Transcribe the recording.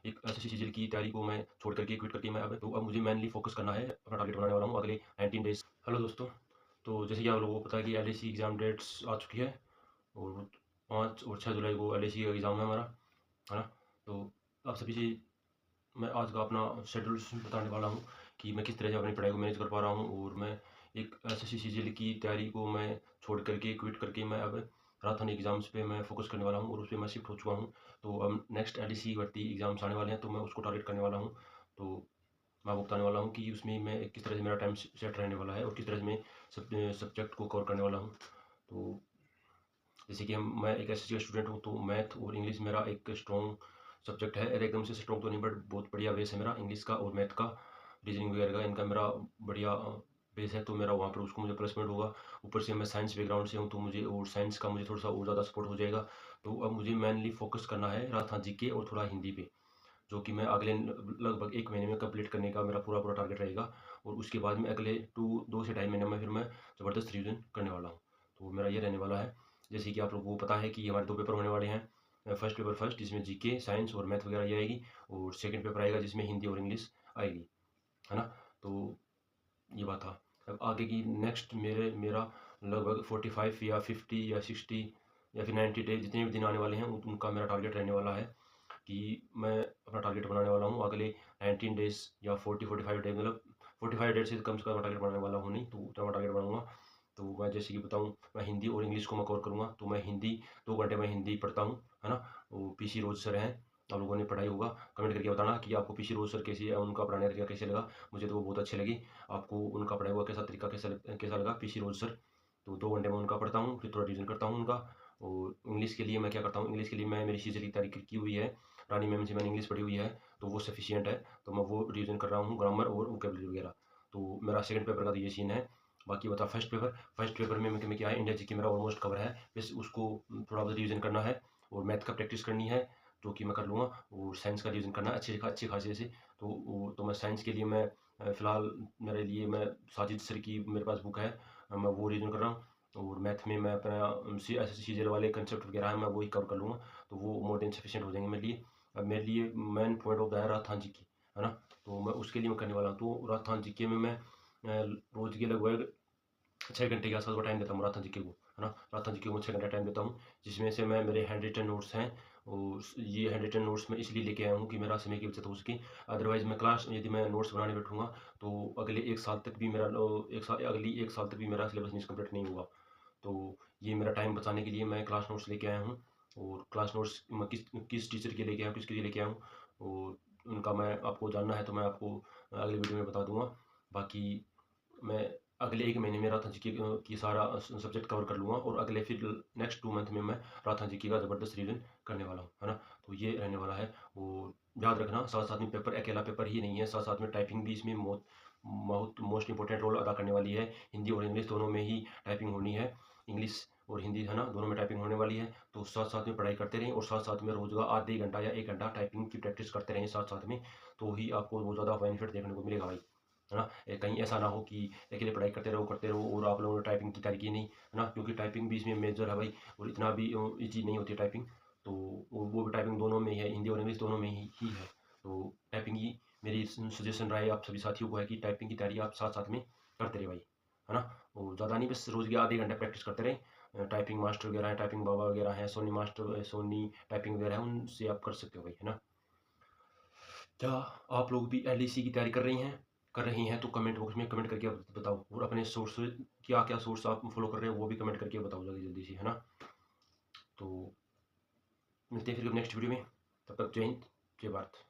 एक SSC CGL की तैयारी को मैं छोड़ करके क्विट करके मैं अब मुझे मेनली फोकस करना है, अपना टारगेट बनाने वाला हूँ अगले 19 डेज। हेलो दोस्तों, तो जैसे कि आप लोगों को पता है कि एलएसी एग्ज़ाम डेट्स आ चुकी है और 5 और 6 जुलाई को एलएसी का एग्ज़ाम है हमारा, है ना। तो आप सभी से मैं आज का अपना शेड्यूल बताने वाला हूँ कि मैं किस तरह से अपनी पढ़ाई को मैनेज कर पा रहा हूँ, और मैं एक एसएससी सीजीएल की तैयारी को मैं छोड़ करके क्विट करके मैं अब राजस्थान एग्ज़ाम्स पे मैं फोकस करने वाला हूँ और उस पर मैं शिफ्ट हो चुका हूँ। तो अब नेक्स्ट एलडीसी भर्ती एग्ज़ाम्स आने वाले हैं, तो मैं उसको टारगेट करने वाला हूँ। तो मैं आपको बताने वाला हूँ कि उसमें मैं किस तरह से मेरा टाइम सेट रहने वाला है और किस तरह से मैं सब्जेक्ट को कवर करने वाला हूँ। तो जैसे कि मैं एक एसएससी का स्टूडेंट हूँ, तो मैथ और इंग्लिश मेरा एक स्ट्रॉन्ग सब्जेक्ट है। एकदम से स्ट्रॉन्ग तो नहीं, बट बहुत बढ़िया बेस है मेरा इंग्लिश का और मैथ का, रीजनिंग वगैरह का, इनका मेरा बढ़िया बेस है। तो मेरा वहाँ पर उसको मुझे प्लेसमेंट होगा। ऊपर से मैं साइंस बैकग्राउंड से हूँ, तो मुझे और साइंस का मुझे थोड़ा सा और ज़्यादा सपोर्ट हो जाएगा। तो अब मुझे मेनली फोकस करना है राजस्थान जीके और थोड़ा हिंदी पे, जो कि मैं अगले लगभग 1 महीने में कंप्लीट करने का मेरा पूरा टारगेट रहेगा। और उसके बाद में अगले 2 से ढाई महीने में फिर मैं ज़बरदस्त रिवीजन करने वाला हूँ। तो मेरा ये रहने वाला है। जैसे कि आप लोगों को पता है कि हमारे 2 पेपर होने वाले हैं। फर्स्ट पेपर फर्स्ट, जिसमें जीके, साइंस और मैथ वगैरह ये आएगी, और सेकंड पेपर आएगा जिसमें हिंदी और इंग्लिश आएगी, है ना। तो ये बात था। अब आगे की नेक्स्ट मेरा लगभग 45 या 50 या 60 या फिर 90 डेज, जितने भी दिन आने वाले हैं उनका मेरा टारगेट रहने वाला है कि मैं अपना टारगेट बनाने वाला हूँ अगले 19 डेज या 40-45 डेज, मतलब 45 डेज से कम टारगेट बनाने वाला हूँ नहीं, तो उतना टारगेट बनाऊंगा। तो मैं जैसे कि बताऊँ, मैं हिंदी और इंग्लिश को मैं कवर करूँगा। तो मैं हिंदी 2 घंटे में हिंदी पढ़ता हूँ, है ना। वो पीसी रोज सर हैं, आप लोगों ने पढ़ाई होगा। कमेंट करके बताना कि आपको पीसी रोज सर कैसी है, उनका पढ़ाने का तरीका कैसे लगा। मुझे तो वो बहुत अच्छे लगे। आपको उनका पढ़ाई हुआ कैसा तरीका कैसा लगा, पीसी रोज सर। तो 2 घंटे में उनका पढ़ता हूँ, फिर थोड़ा रिविजन करता हूँ उनका। और इंग्लिश के लिए मैं क्या करता हूँ, इंग्लिश के लिए मैं मेरी सीजीएल की तैयारी की हुई है, रानी मैम से मैंने इंग्लिश पढ़ी हुई है, तो वो सफिशिएंट है। तो मैं वो रिविजन कर रहा हूँ, ग्रामर और वोकेबलरी वगैरह। तो मेरा सेकंड पेपर का तो ये सीन है। बाकी बता फर्स्ट पेपर में मैं क्या है, इंडिया जीके मेरा ऑलमोस्ट कवर है, बस उसको थोड़ा बहुत रिविजन करना है और मैथ का प्रैक्टिस करनी है, जो कि मैं कर लूँगा। और साइंस का रिविजन करना है अच्छे खासे से। तो मैं साइंस के लिए मैं फ़िलहाल मेरे लिए मैं साजिद सर की मेरे पास बुक है, मैं वो रिविजन कर रहा हूँ। और मैथ में मैं अपना सीजीएल वाले कंसेप्ट वगैरह है, मैं वही कवर कर लूँगा। तो वो मोर देन सफिशिएंट हो जाएंगे मेरे लिए। अब मेरे लिए मेन पॉइंट होता है राजस्थान जीके, है ना। तो मैं उसके लिए मैं करने वाला हूँ। तो राजस्थान जीके में मैं रोज़ के लगभग 6 घंटे के आसपास वो टाइम देता हूँ राजस्थान जीके को, है ना। राजस्थान जीके को 6 घंटा टाइम देता हूँ, जिसमें से मैं मेरे हैंड रिटन नोट्स हैं, और ये हैंड रिटन नोट्स मैं इसलिए लेके आया हूँ कि मेरा समय की बचत हो सके। अदरवाइज़ मैं क्लास यदि मैं नोट्स बनाने बैठूँगा, तो अगले 1 साल तक भी मेरा अगली 1 साल तक भी मेरा सिलेबस नहीं कंप्लीट नहीं होगा। तो ये मेरा टाइम बचाने के लिए मैं क्लास नोट्स लेके आया हूँ। और क्लास नोट्स मैं किस किस टीचर के लेके आया हूँ, किसके लिए लेके आया हूँ, और उनका मैं आपको जानना है तो मैं आपको अगले वीडियो में बता दूँगा। बाकी मैं अगले 1 महीने में राजस्थान जीके की सारा सब्जेक्ट कवर कर लूँगा, और अगले फिर नेक्स्ट 2 मंथ में मैं राजस्थान जीके का ज़बरदस्त रिवीजन करने वाला हूँ, है ना। तो ये रहने वाला है। और याद रखना, साथ-साथ में पेपर अकेला पेपर ही नहीं है, साथ-साथ में टाइपिंग भी इसमें बहुत मोस्ट इंपॉर्टेंट रोल अदा करने वाली है। हिंदी और इंग्लिश दोनों में ही टाइपिंग होनी है, इंग्लिश और हिंदी, है ना, दोनों में टाइपिंग होने वाली है। तो साथ-साथ में पढ़ाई करते रहें, और साथ-साथ में रोज़ का आधे घंटा या 1 घंटा टाइपिंग की प्रैक्टिस करते रहें साथ-साथ में, तो ही आपको बहुत ज़्यादा बेनिफिट देखने को मिलेगा भाई, है ना। कहीं ऐसा ना हो कि अकेले पढ़ाई करते रहो और आप लोगों ने टाइपिंग की तैयारी की नहीं, है ना, क्योंकि टाइपिंग भी इसमें मेजर है भाई, और इतना भी ईजी नहीं होती टाइपिंग। तो वो भी टाइपिंग दोनों में ही है, हिंदी और इंग्लिश दोनों में ही है। तो टाइपिंग ही मेरी सजेशन राय आप सभी साथियों को है कि टाइपिंग की तैयारी आप साथ साथ में करते रहे भाई, है ना। और ज़्यादा नहीं, बस रोज़ के आधे घंटे प्रैक्टिस करते रहें। टाइपिंग मास्टर वगैरह है, टाइपिंग बाबा वगैरह है, सोनी मास्टर, सोनी टाइपिंग वगैरह है, उनसे आप कर सकते हो भाई, है ना। क्या आप लोग भी एलडीसी की तैयारी कर रही हैं तो कमेंट बॉक्स में कमेंट करके बताओ, और अपने सोर्स क्या क्या सोर्स आप फॉलो कर रहे हो वो भी कमेंट करके बताओ जल्दी जल्दी से, है ना। तो मिलते हैं फिर नेक्स्ट वीडियो में, तब तक जय हिंद, जय भारत।